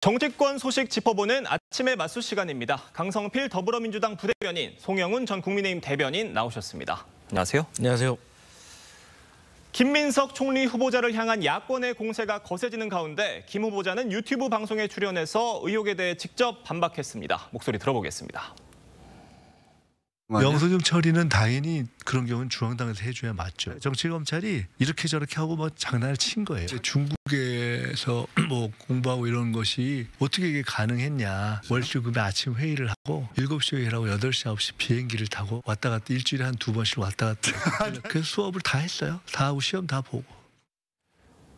정치권 소식 짚어보는 아침의 맞수 시간입니다. 강성필 더불어민주당 부대변인, 송영훈 전 국민의힘 대변인 나오셨습니다. 안녕하세요. 안녕하세요. 김민석 총리 후보자를 향한 야권의 공세가 거세지는 가운데 김 후보자는 유튜브 방송에 출연해서 의혹에 대해 직접 반박했습니다. 목소리 들어보겠습니다. 영수증 처리는 당연히 그런 경우는 중앙당에서 해줘야 맞죠. 정치검찰이 이렇게 저렇게 하고 뭐 장난을 친 거예요. 중국에서 뭐 공부하고 이런 것이 어떻게 이게 가능했냐. 월수금에 아침 회의를 하고 7시 회의를 하고 8시, 9시 비행기를 타고 왔다 갔다 일주일에 한 2번씩 왔다 갔다. 그래서 수업을 다 했어요. 다 하고 시험 다 보고.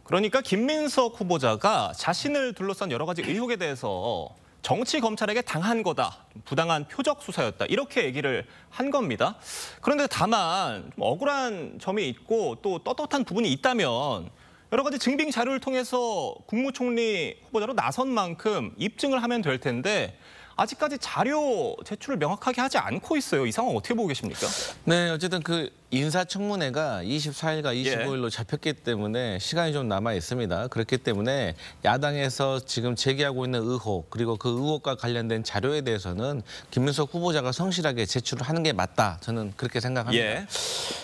그러니까 김민석 후보자가 자신을 둘러싼 여러 가지 의혹에 대해서 정치 검찰에게 당한 거다, 부당한 표적 수사였다 이렇게 얘기를 한 겁니다. 그런데 다만 좀 억울한 점이 있고 또 떳떳한 부분이 있다면 여러 가지 증빙 자료를 통해서 국무총리 후보자로 나선 만큼 입증을 하면 될 텐데 아직까지 자료 제출을 명확하게 하지 않고 있어요. 이 상황 어떻게 보고 계십니까? 네, 어쨌든 그 인사청문회가 24일과 25일로 잡혔기 때문에 시간이 좀 남아 있습니다. 그렇기 때문에 야당에서 지금 제기하고 있는 의혹 그리고 그 의혹과 관련된 자료에 대해서는 김민석 후보자가 성실하게 제출을 하는 게 맞다. 저는 그렇게 생각합니다.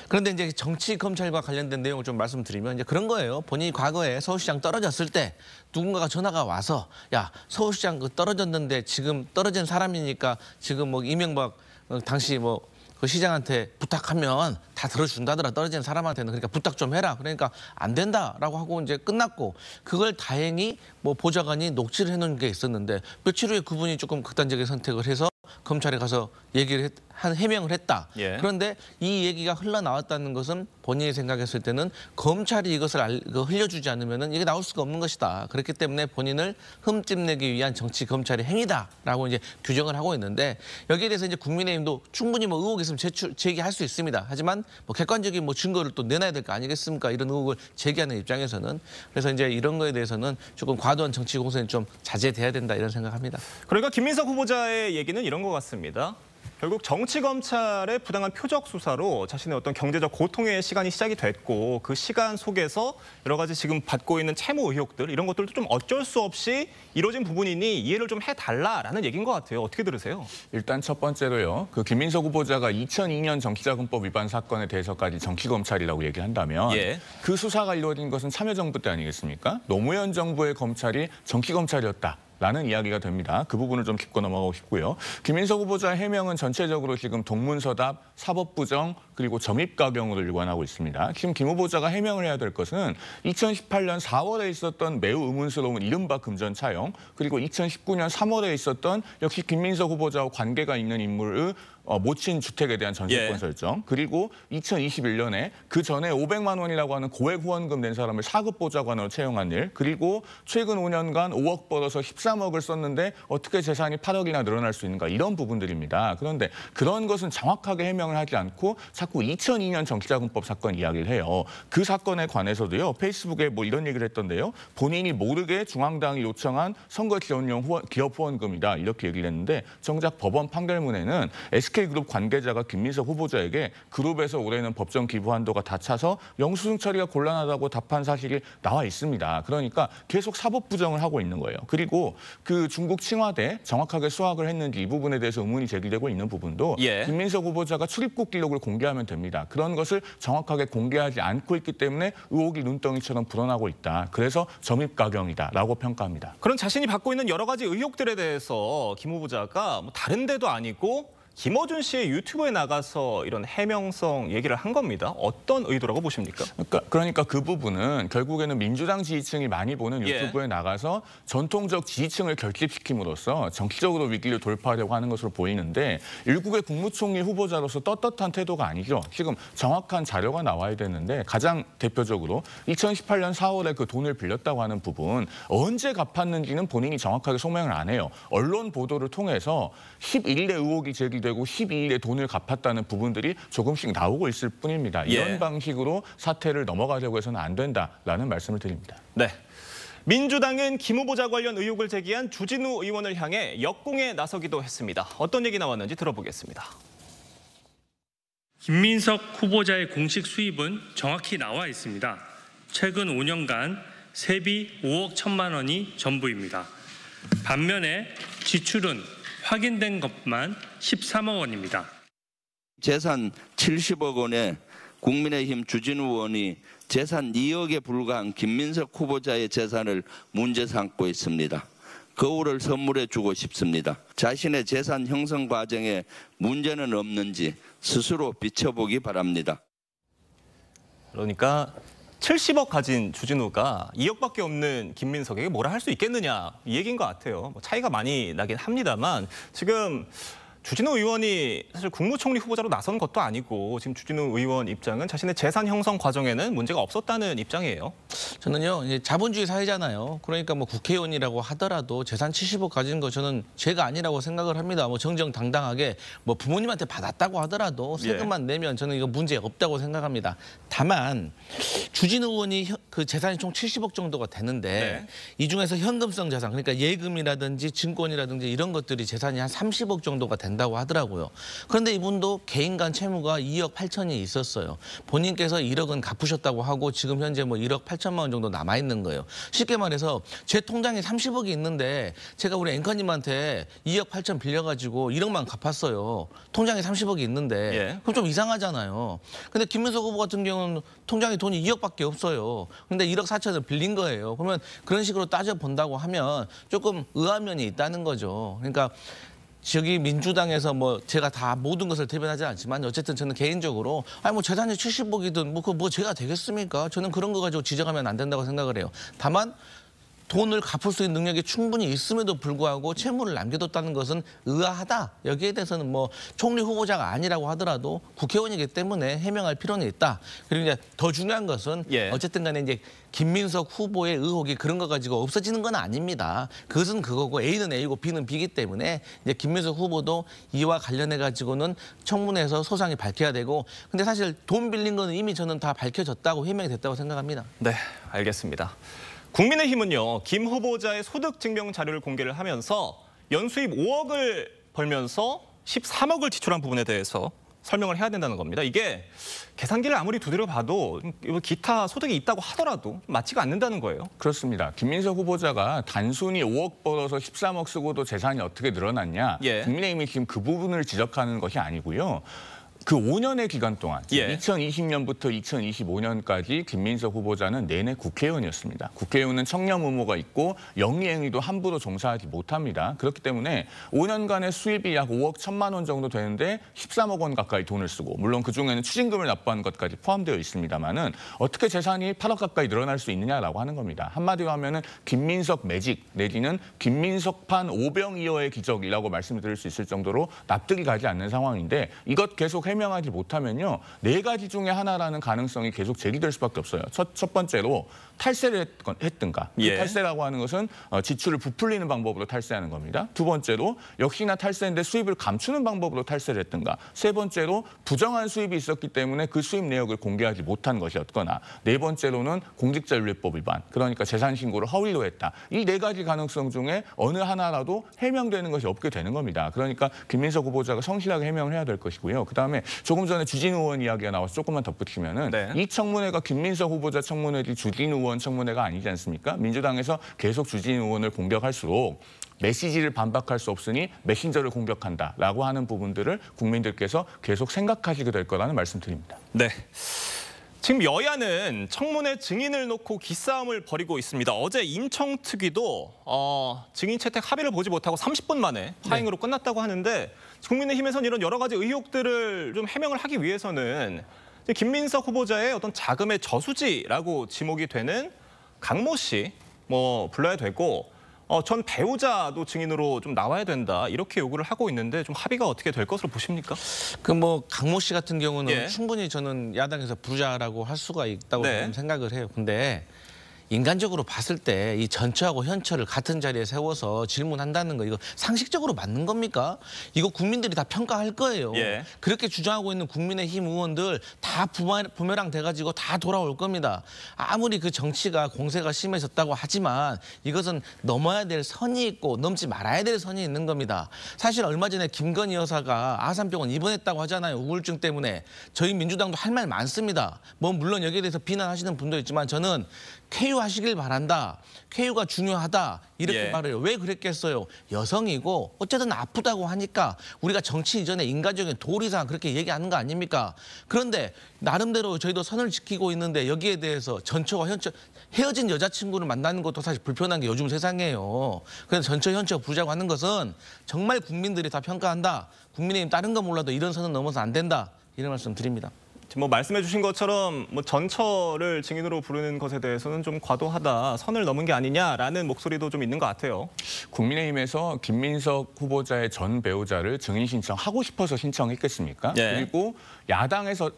그런데 이제 정치검찰과 관련된 내용을 좀 말씀드리면 이제 그런 거예요. 본인이 과거에 서울시장 떨어졌을 때 누군가가 전화가 와서 야, 서울시장 떨어졌는데 지금 떨어진 사람이니까 지금 뭐 이명박 당시 뭐 그 시장한테 부탁하면 다 들어준다더라. 떨어진 사람한테는. 그러니까 부탁 좀 해라. 그러니까 안 된다라고 하고 이제 끝났고 그걸 다행히 뭐 보좌관이 녹취를 해놓은 게 있었는데 며칠 후에 그분이 조금 극단적인 선택을 해서 검찰에 가서 얘기를 해명을 했다. 그런데 이 얘기가 흘러나왔다는 것은 본인이 생각했을 때는 검찰이 이것을 흘려주지 않으면 이게 나올 수가 없는 것이다. 그렇기 때문에 본인을 흠집내기 위한 정치 검찰의 행위다라고 이제 규정을 하고 있는데 여기에 대해서 이제 국민의힘도 충분히 뭐 의혹이 있으면 제기할 수 있습니다. 하지만 뭐 객관적인 뭐 증거를 또 내놔야 될 거 아니겠습니까? 이런 의혹을 제기하는 입장에서는 그래서 이제 이런 거에 대해서는 조금 과도한 정치 공세는 좀 자제돼야 된다 이런 생각합니다. 그러니까 김민석 후보자의 얘기는 이런 것 같습니다. 결국 정치검찰의 부당한 표적 수사로 자신의 어떤 경제적 고통의 시간이 시작이 됐고 그 시간 속에서 여러 가지 지금 받고 있는 채무 의혹들 이런 것들도 좀 어쩔 수 없이 이루어진 부분이니 이해를 좀 해달라라는 얘기인 것 같아요. 어떻게 들으세요? 일단 첫 번째로요. 그 김민석 후보자가 2002년 정치자금법 위반 사건에 대해서까지 정치검찰이라고 얘기한다면 그 수사가 이루어진 것은 참여정부 때 아니겠습니까? 노무현 정부의 검찰이 정치검찰이었다. 라는 이야기가 됩니다. 그 부분을 좀 짚고 넘어가고 싶고요. 김민석 후보자의 해명은 전체적으로 지금 동문서답, 사법부정, 그리고 점입가경으로 일관하고 있습니다. 지금 김 후보자가 해명을 해야 될 것은 2018년 4월에 있었던 매우 의문스러운 이른바 금전 차용, 그리고 2019년 3월에 있었던 역시 김민석 후보자와 관계가 있는 인물의 모친 주택에 대한 전세권 설정, 그리고 2021년에 그 전에 500만 원이라고 하는 고액 후원금 낸 사람을 4급 보좌관으로 채용한 일, 그리고 최근 5년간 5억 벌어서 13억을 썼는데 어떻게 재산이 8억이나 늘어날 수 있는가 이런 부분들입니다. 그런데 그런 것은 정확하게 해명을 하지 않고 자꾸 2002년 정치자금법 사건 이야기를 해요. 그 사건에 관해서도요. 페이스북에 뭐 이런 얘기를 했던데요. 본인이 모르게 중앙당이 요청한 선거 지원용 기업 후원금이다 이렇게 얘기를 했는데 정작 법원 판결문에는 SK그룹 관계자가 김민석 후보자에게 그룹에서 올해는 법정 기부 한도가 다 차서 영수증 처리가 곤란하다고 답한 사실이 나와 있습니다. 그러니까 계속 사법 부정을 하고 있는 거예요. 그리고 그 중국 칭화대 정확하게 수확을 했는지 이 부분에 대해서 의문이 제기되고 있는 부분도 김민석 후보자가 출입국 기록을 공개하면 됩니다. 그런 것을 정확하게 공개하지 않고 있기 때문에 의혹이 눈덩이처럼 불어나고 있다. 그래서 점입가경이다라고 평가합니다. 그런 자신이 받고 있는 여러 가지 의혹들에 대해서 김 후보자가 뭐 다른 데도 아니고 김어준 씨의 유튜브에 나가서 이런 해명성 얘기를 한 겁니다. 어떤 의도라고 보십니까? 그러니까 그 부분은 결국에는 민주당 지지층이 많이 보는 유튜브에 나가서 전통적 지지층을 결집시킴으로써 정치적으로 위기를 돌파하려고 하는 것으로 보이는데 일국의 국무총리 후보자로서 떳떳한 태도가 아니죠. 지금 정확한 자료가 나와야 되는데 가장 대표적으로 2018년 4월에 그 돈을 빌렸다고 하는 부분 언제 갚았는지는 본인이 정확하게 소명을 안 해요. 언론 보도를 통해서 11일에 의혹이 제기되고 12일에 돈을 갚았다는 부분들이 조금씩 나오고 있을 뿐입니다. 이런 방식으로 사태를 넘어가려고 해서는 안 된다라는 말씀을 드립니다. 네. 민주당은 김 후보자 관련 의혹을 제기한 주진우 의원을 향해 역공에 나서기도 했습니다. 어떤 얘기 나왔는지 들어보겠습니다. 김민석 후보자의 공식 수입은 정확히 나와 있습니다. 최근 5년간 세비 5억 1천만 원이 전부입니다. 반면에 지출은 확인된 것만 13억 원입니다. 재산 70억 원에 국민의힘 주진우 의원이 재산 2억에 불과한 김민석 후보자의 재산을 문제 삼고 있습니다. 거울을 선물해 주고 싶습니다. 자신의 재산 형성 과정에 문제는 없는지 스스로 비춰보기 바랍니다. 그러니까 70억 가진 주진우가 2억밖에 없는 김민석에게 뭐라 할 수 있겠느냐 이 얘기인 것 같아요. 뭐 차이가 많이 나긴 합니다만 지금 주진우 의원이 사실 국무총리 후보자로 나선 것도 아니고 지금 주진우 의원 입장은 자신의 재산 형성 과정에는 문제가 없었다는 입장이에요. 저는요, 이제 자본주의 사회잖아요. 그러니까 뭐 국회의원이라고 하더라도 재산 70억 가진 거 저는 죄가 아니라고 생각을 합니다. 뭐 정정당당하게 뭐 부모님한테 받았다고 하더라도 세금만 내면 저는 이거 문제 없다고 생각합니다. 다만 주진우 의원이 그 재산이 총 70억 정도가 되는데 이 중에서 현금성 자산, 그러니까 예금이라든지 증권이라든지 이런 것들이 재산이 한 30억 정도가 된다고 하더라고요. 그런데 이분도 개인 간 채무가 2억 8천이 있었어요. 본인께서 1억은 갚으셨다고 하고 지금 현재 뭐 1억 8천만 원 정도 남아 있는 거예요. 쉽게 말해서 제 통장에 30억이 있는데 제가 우리 앵커님한테 2억 8천 빌려가지고 1억만 갚았어요. 통장에 30억이 있는데 그럼 좀 이상하잖아요. 근데 김민석 후보 같은 경우는 통장에 돈이 2억밖에 없어요. 근데 1억 4천을 빌린 거예요. 그러면 그런 식으로 따져본다고 하면 조금 의아면이 있다는 거죠. 그러니까 저기 민주당에서 뭐 제가 다 모든 것을 대변하지 않지만 어쨌든 저는 개인적으로 아니 뭐 재산이 70억이든 뭐 그거 뭐 제가 되겠습니까? 저는 그런 거 가지고 지적하면 안 된다고 생각을 해요. 다만 돈을 갚을 수 있는 능력이 충분히 있음에도 불구하고 채무를 남겨뒀다는 것은 의아하다. 여기에 대해서는 뭐 총리 후보자가 아니라고 하더라도 국회의원이기 때문에 해명할 필요는 있다. 그리고 이제 더 중요한 것은 어쨌든 간에 이제 김민석 후보의 의혹이 그런 거 가지고 없어지는 건 아닙니다. 그것은 그거고 A는 A고 B는 B이기 때문에 이제 김민석 후보도 이와 관련해 가지고는 청문회에서 소상히 밝혀야 되고 근데 사실 돈 빌린 거는 이미 저는 다 밝혀졌다고 해명이 됐다고 생각합니다. 네, 알겠습니다. 국민의힘은요, 김 후보자의 소득 증명 자료를 공개를 하면서 연수입 5억을 벌면서 13억을 지출한 부분에 대해서 설명을 해야 된다는 겁니다. 이게 계산기를 아무리 두드려 봐도 기타 소득이 있다고 하더라도 맞지가 않는다는 거예요. 그렇습니다. 김민석 후보자가 단순히 5억 벌어서 13억 쓰고도 재산이 어떻게 늘어났냐. 국민의힘이 지금 그 부분을 지적하는 것이 아니고요. 그 5년의 기간 동안 2020년부터 2025년까지 김민석 후보자는 내내 국회의원이었습니다. 국회의원은 청렴 의무가 있고 영리행위도 함부로 종사하지 못합니다. 그렇기 때문에 5년간의 수입이 약 5억 1천만 원 정도 되는데 13억 원 가까이 돈을 쓰고 물론 그중에는 추징금을 납부한 것까지 포함되어 있습니다만은 어떻게 재산이 8억 가까이 늘어날 수 있느냐라고 하는 겁니다. 한마디로 하면은 김민석 매직 내지는 김민석판 오병이어의 기적이라고 말씀드릴 수 있을 정도로 납득이 가지 않는 상황인데 이것 계속 해명하지 못하면요. 4가지 중에 하나라는 가능성이 계속 제기될 수밖에 없어요. 첫 번째로 탈세를 했든가. 탈세라고 하는 것은 지출을 부풀리는 방법으로 탈세하는 겁니다. 두 번째로 역시나 탈세인데 수입을 감추는 방법으로 탈세를 했든가. 세 번째로 부정한 수입이 있었기 때문에 그 수입 내역을 공개하지 못한 것이었거나 네 번째로는 공직자윤리법 위반. 그러니까 재산 신고를 허위로 했다. 이 4가지 가능성 중에 어느 하나라도 해명되는 것이 없게 되는 겁니다. 그러니까 김민석 후보자가 성실하게 해명을 해야 될 것이고요. 그다음에 조금 전에 주진우 의원 이야기가 나와서 조금만 덧붙이면은 이 청문회가 김민석 후보자 청문회지 주진우 의원 청문회가 아니지 않습니까? 민주당에서 계속 주진우 의원을 공격할수록 메시지를 반박할 수 없으니 메신저를 공격한다라고 하는 부분들을 국민들께서 계속 생각하시게 될 거라는 말씀드립니다. 네. 지금 여야는 청문회 증인을 놓고 기싸움을 벌이고 있습니다. 어제 인청특위도 증인 채택 합의를 보지 못하고 30분 만에 파행으로 끝났다고 하는데 국민의힘에서는 이런 여러 가지 의혹들을 좀 해명을 하기 위해서는 김민석 후보자의 어떤 자금의 저수지라고 지목이 되는 강모 씨 뭐 불러야 되고 전 배우자도 증인으로 좀 나와야 된다 이렇게 요구를 하고 있는데 좀 합의가 어떻게 될 것으로 보십니까? 그 뭐 강모 씨 같은 경우는 충분히 저는 야당에서 부르자라고 할 수가 있다고 좀 생각을 해요. 근데 인간적으로 봤을 때 이 전처하고 현처를 같은 자리에 세워서 질문한다는 거 이거 상식적으로 맞는 겁니까? 이거 국민들이 다 평가할 거예요. 그렇게 주장하고 있는 국민의힘 의원들 다 부메랑 돼가지고 다 돌아올 겁니다. 아무리 그 정치가 공세가 심해졌다고 하지만 이것은 넘어야 될 선이 있고 넘지 말아야 될 선이 있는 겁니다. 사실 얼마 전에 김건희 여사가 아산병원 입원했다고 하잖아요. 우울증 때문에. 저희 민주당도 할 말 많습니다. 뭐 물론 여기에 대해서 비난하시는 분도 있지만 저는 쾌유하시길 바란다. 쾌유가 중요하다. 이렇게 말을 해요. 왜 그랬겠어요? 여성이고 어쨌든 아프다고 하니까 우리가 정치 이전에 인간적인 도리상 그렇게 얘기하는 거 아닙니까? 그런데 나름대로 저희도 선을 지키고 있는데 여기에 대해서 전처와 현처 헤어진 여자친구를 만나는 것도 사실 불편한 게 요즘 세상이에요. 그래서 전처 현처 부르자고 하는 것은 정말 국민들이 다 평가한다. 국민의힘 다른 거 몰라도 이런 선은 넘어서 안 된다. 이런 말씀 드립니다. 지금 뭐 말씀해 주신 것처럼 뭐 전처를 증인으로 부르는 것에 대해서는 좀 과도하다, 선을 넘은 게 아니냐라는 목소리도 좀 있는 것 같아요. 국민의힘에서 김민석 후보자의 전 배우자를 증인 신청하고 싶어서 신청했겠습니까? 그리고 여당에서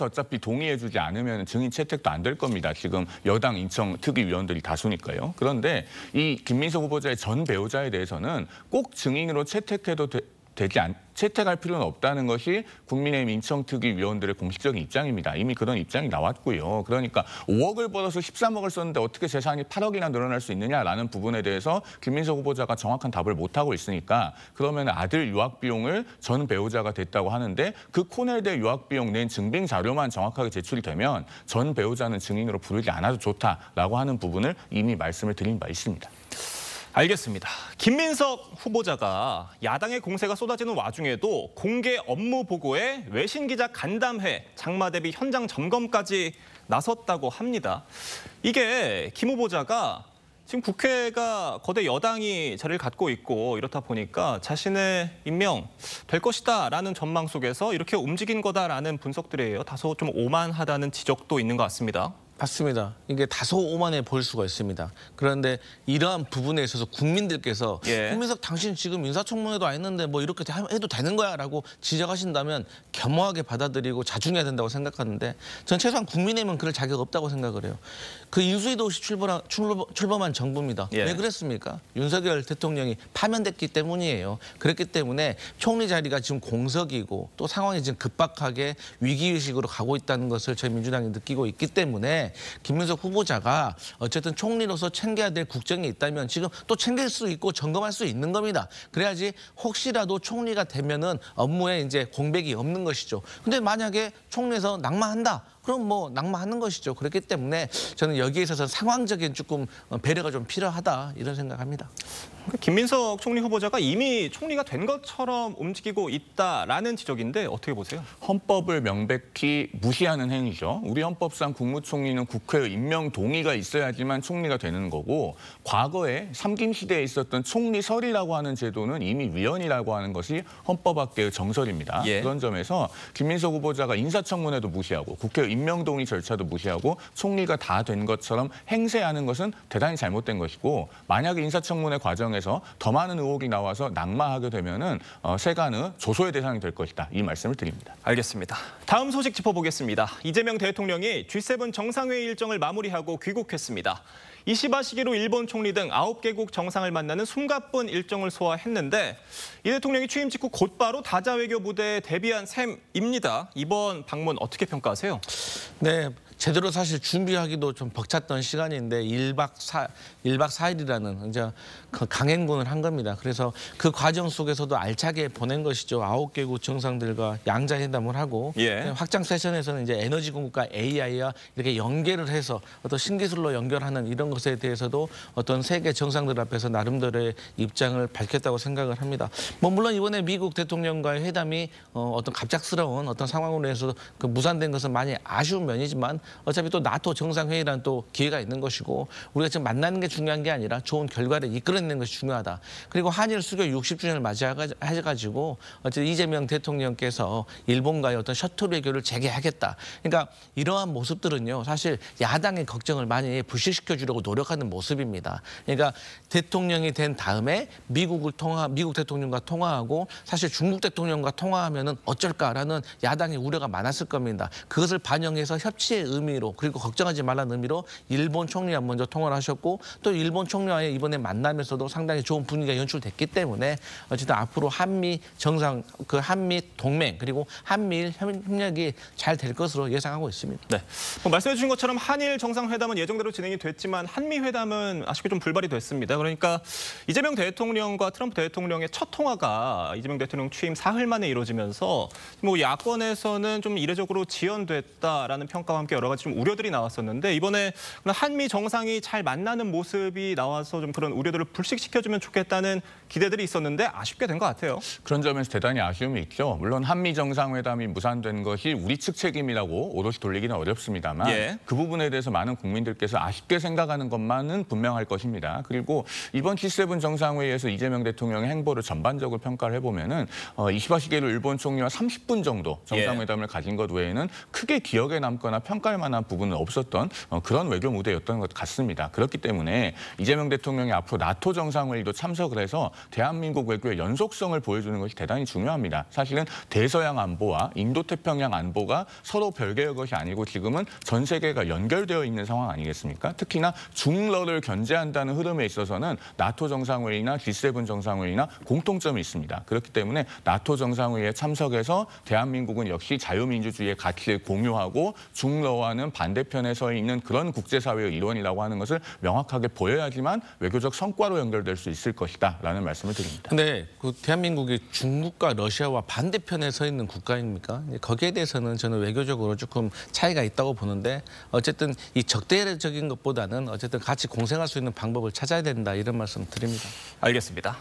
어차피 동의해주지 않으면 증인 채택도 안 될 겁니다. 지금 여당 인청 특위위원들이 다수니까요. 그런데 이 김민석 후보자의 전 배우자에 대해서는 꼭 증인으로 채택해도 채택할 필요는 없다는 것이 국민의힘 인청특위위원들의 공식적인 입장입니다. 이미 그런 입장이 나왔고요. 그러니까 5억을 벌어서 13억을 썼는데 어떻게 재산이 8억이나 늘어날 수 있느냐라는 부분에 대해서 김민석 후보자가 정확한 답을 못하고 있으니까 그러면 아들 유학 비용을 전 배우자가 됐다고 하는데 그 코넬대 유학 비용 낸 증빙 자료만 정확하게 제출이 되면 전 배우자는 증인으로 부르지 않아도 좋다라고 하는 부분을 이미 말씀을 드린 바 있습니다. 알겠습니다. 김민석 후보자가 야당의 공세가 쏟아지는 와중에도 공개 업무 보고에 외신 기자 간담회, 장마 대비 현장 점검까지 나섰다고 합니다. 이게 김 후보자가 지금 국회가 거대 여당이 자리를 갖고 있고 이렇다 보니까 자신의 임명 될 것이다라는 전망 속에서 이렇게 움직인 거다라는 분석들이에요. 다소 좀 오만하다는 지적도 있는 것 같습니다. 맞습니다. 이게 다소 오만해 보일 수가 있습니다. 그런데 이러한 부분에 있어서 국민들께서 김민석 당신 지금 인사청문회도 안 했는데 뭐 이렇게 해도 되는 거야 라고 지적하신다면 겸허하게 받아들이고 자중해야 된다고 생각하는데 전 최소한 국민의힘은 그럴 자격 없다고 생각을 해요. 그 인수위도 없이 출범한 정부입니다. 왜 그랬습니까? 윤석열 대통령이 파면됐기 때문이에요. 그렇기 때문에 총리 자리가 지금 공석이고 또 상황이 지금 급박하게 위기의식으로 가고 있다는 것을 저희 민주당이 느끼고 있기 때문에 김민석 후보자가 어쨌든 총리로서 챙겨야 될 국정이 있다면 지금 또 챙길 수 있고 점검할 수 있는 겁니다. 그래야지 혹시라도 총리가 되면은 업무에 이제 공백이 없는 것이죠. 근데 만약에 총리에서 낙마한다. 그럼 뭐 낙마하는 것이죠. 그렇기 때문에 저는 여기에 있어서 상황적인 조금 배려가 좀 필요하다 이런 생각합니다. 김민석 총리 후보자가 이미 총리가 된 것처럼 움직이고 있다라는 지적인데 어떻게 보세요? 헌법을 명백히 무시하는 행위죠. 우리 헌법상 국무총리는 국회의 임명 동의가 있어야지만 총리가 되는 거고 과거에 삼김 시대에 있었던 총리설이라고 하는 제도는 이미 위헌이라고 하는 것이 헌법학계의 정설입니다. 그런 점에서 김민석 후보자가 인사청문회도 무시하고 국회 임명 동의 절차도 무시하고 총리가 다 된 것처럼 행세하는 것은 대단히 잘못된 것이고 만약에 인사청문회 과정에서 더 많은 의혹이 나와서 낙마하게 되면은 세간의 조소의 대상이 될 것이다. 이 말씀을 드립니다. 알겠습니다. 다음 소식 짚어보겠습니다. 이재명 대통령이 G7 정상회의 일정을 마무리하고 귀국했습니다. 이시바 시기로 일본 총리 등 9개국 정상을 만나는 숨가쁜 일정을 소화했는데 이 대통령이 취임 직후 곧바로 다자 외교 무대에 데뷔한 셈입니다. 이번 방문 어떻게 평가하세요? 네, 제대로 사실 준비하기도 좀 벅찼던 시간인데 1박 4일이라는 이제 강행군을 한 겁니다. 그래서 그 과정 속에서도 알차게 보낸 것이죠. 9개국 정상들과 양자회담을 하고 확장 세션에서는 이제 에너지 공급과 AI와 이렇게 연계를 해서 어떤 신기술로 연결하는 이런 것에 대해서도 어떤 세계 정상들 앞에서 나름대로의 입장을 밝혔다고 생각을 합니다. 뭐 물론 이번에 미국 대통령과의 회담이 어떤 갑작스러운 어떤 상황으로 해서 그 무산된 것은 많이 아쉬운 면이지만 어차피 또 나토 정상회의란 또 기회가 있는 것이고 우리가 지금 만나는 게 중요한 게 아니라 좋은 결과를 이끌어내는 것이 중요하다. 그리고 한일 수교 60주년을 맞이해가지고 어쨌든 이재명 대통령께서 일본과의 어떤 셔틀 외교를 재개하겠다. 그러니까 이러한 모습들은요. 사실 야당의 걱정을 많이 불식시켜 주려고 노력하는 모습입니다. 그러니까 대통령이 된 다음에 미국 대통령과 통화하고 사실 중국 대통령과 통화하면은 어쩔까라는 야당의 우려가 많았을 겁니다. 그것을 반영해서 협치의 의미로 그리고 걱정하지 말라는 의미로 일본 총리와 먼저 통화를 하셨고 또 일본 총리와의 이번에 만남에서도 상당히 좋은 분위기가 연출됐기 때문에 어쨌든 앞으로 한미 정상, 그 한미 동맹 그리고 한미일 협력이 잘 될 것으로 예상하고 있습니다. 네, 말씀해 주신 것처럼 한일 정상회담은 예정대로 진행이 됐지만 한미 회담은 아쉽게 좀 불발이 됐습니다. 그러니까 이재명 대통령과 트럼프 대통령의 첫 통화가 이재명 대통령 취임 사흘 만에 이루어지면서 뭐 야권에서는 좀 이례적으로 지연됐다라는 평가와 함께 여러 가지 좀 우려들이 나왔었는데 이번에 한미 정상이 잘 만나는 모습이 나와서 좀 그런 우려들을 불식시켜주면 좋겠다는 기대들이 있었는데 아쉽게 된 것 같아요. 그런 점에서 대단히 아쉬움이 있죠. 물론 한미 정상회담이 무산된 것이 우리 측 책임이라고 오롯이 돌리기는 어렵습니다만 그 부분에 대해서 많은 국민들께서 아쉽게 생각하는 것만은 분명할 것입니다. 그리고 이번 G7 정상회의에서 이재명 대통령의 행보를 전반적으로 평가를 해보면은 이시바 시게루 일본 총리와 30분 정도 정상회담을 가진 것 외에는 크게 기억에 남거나 평가할 만한 부분은 없었던 그런 외교 무대였던 것 같습니다. 그렇기 때문에 이재명 대통령이 앞으로 나토 정상회의도 참석을 해서 대한민국 외교의 연속성을 보여주는 것이 대단히 중요합니다. 사실은 대서양 안보와 인도태평양 안보가 서로 별개의 것이 아니고 지금은 전 세계가 연결되어 있는 상황 아니겠습니까? 특히나 중러를 견제한다는 흐름에 있어서는 나토 정상회의나 G7 정상회의나 공통점이 있습니다. 그렇기 때문에 나토 정상회의에 참석해서 대한민국은 역시 자유민주주의의 가치를 공유하고 중러와는 반대편에 서 있는 그런 국제사회의 일원이라고 하는 것을 명확하게 보여야지만 외교적 성과로 연결될 수 있을 것이다라는 말씀을 드립니다. 근데 그 대한민국이 중국과 러시아와 반대편에 서 있는 국가입니까? 거기에 대해서는 저는 외교적으로 조금 차이가 있다고 보는데 어쨌든 이 적대적인 것보다는 어쨌든 같이 공생할 수 있는 방법을 찾아야 된다 이런 말씀 드립니다. 알겠습니다.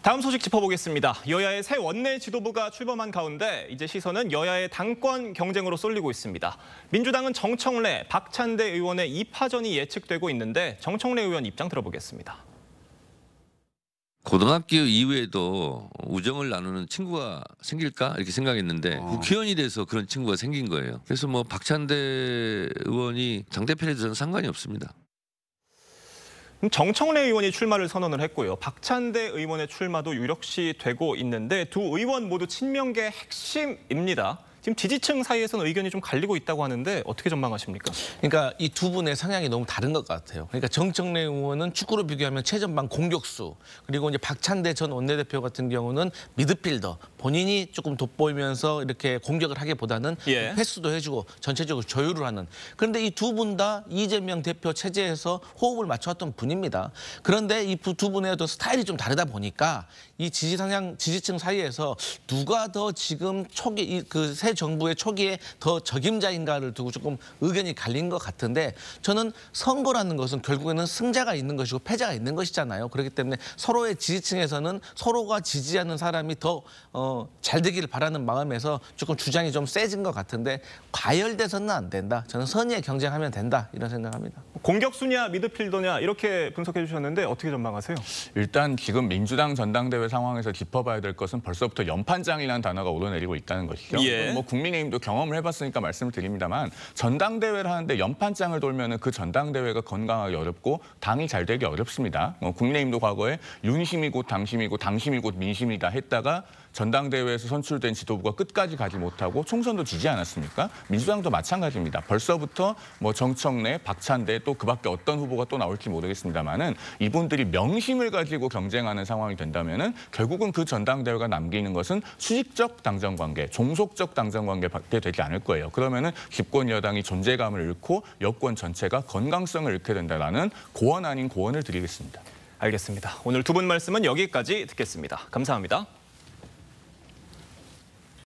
다음 소식 짚어보겠습니다. 여야의 새 원내 지도부가 출범한 가운데 이제 시선은 여야의 당권 경쟁으로 쏠리고 있습니다. 민주당은 정청래, 박찬대 의원의 2파전이 예측되고 있는데 정청래 의원 입장 들어보겠습니다. 고등학교 이후에도 우정을 나누는 친구가 생길까 이렇게 생각했는데 국회의원이 돼서 그런 친구가 생긴 거예요. 그래서 뭐 박찬대 의원이 당대표에도 저는 상관이 없습니다. 정청래 의원이 출마를 선언을 했고요. 박찬대 의원의 출마도 유력시 되고 있는데 두 의원 모두 친명계 핵심입니다. 지금 지지층 사이에서는 의견이 좀 갈리고 있다고 하는데 어떻게 전망하십니까? 그러니까 이 두 분의 성향이 너무 다른 것 같아요. 그러니까 정청래 의원은 축구로 비교하면 최전방 공격수, 그리고 이제 박찬대 전 원내대표 같은 경우는 미드필더, 본인이 조금 돋보이면서 이렇게 공격을 하기보다는 패스도 해주고 전체적으로 조율을 하는. 그런데 이 두 분 다 이재명 대표 체제에서 호흡을 맞춰왔던 분입니다. 그런데 이 두 분의 어떤 스타일이 좀 다르다 보니까 이 지지층 사이에서 누가 더 지금 초기 그 새 정부의 초기에 더 적임자인가를 두고 조금 의견이 갈린 것 같은데 저는 선거라는 것은 결국에는 승자가 있는 것이고 패자가 있는 것이잖아요. 그렇기 때문에 서로의 지지층에서는 서로가 지지하는 사람이 더 잘 되기를 바라는 마음에서 조금 주장이 좀 세진 것 같은데 과열돼서는 안 된다. 저는 선의의 경쟁하면 된다 이런 생각합니다. 공격수냐 미드필더냐 이렇게 분석해 주셨는데 어떻게 전망하세요? 일단 지금 민주당 전당대회 상황에서 짚어봐야 될 것은 벌써부터 연판장이라는 단어가 오르내리고 있다는 것이죠. 뭐 국민의힘도 경험을 해봤으니까 말씀을 드립니다만 전당대회를 하는데 연판장을 돌면은 그 전당대회가 건강하기 어렵고 당이 잘 되기 어렵습니다. 국민의힘도 과거에 윤심이 곧 당심이고 당심이 곧 민심이다 했다가 전당대회에서 선출된 지도부가 끝까지 가지 못하고 총선도 지지 않았습니까? 민주당도 마찬가지입니다. 벌써부터 뭐 정청래, 박찬대 또 그밖에 어떤 후보가 또 나올지 모르겠습니다만은 이분들이 명심을 가지고 경쟁하는 상황이 된다면은 결국은 그 전당대회가 남기는 것은 수직적 당정 관계, 종속적 당정 관계밖에 되지 않을 거예요. 그러면은 집권 여당이 존재감을 잃고 여권 전체가 건강성을 잃게 된다라는 고언 아닌 고언을 드리겠습니다. 알겠습니다. 오늘 두 분 말씀은 여기까지 듣겠습니다. 감사합니다.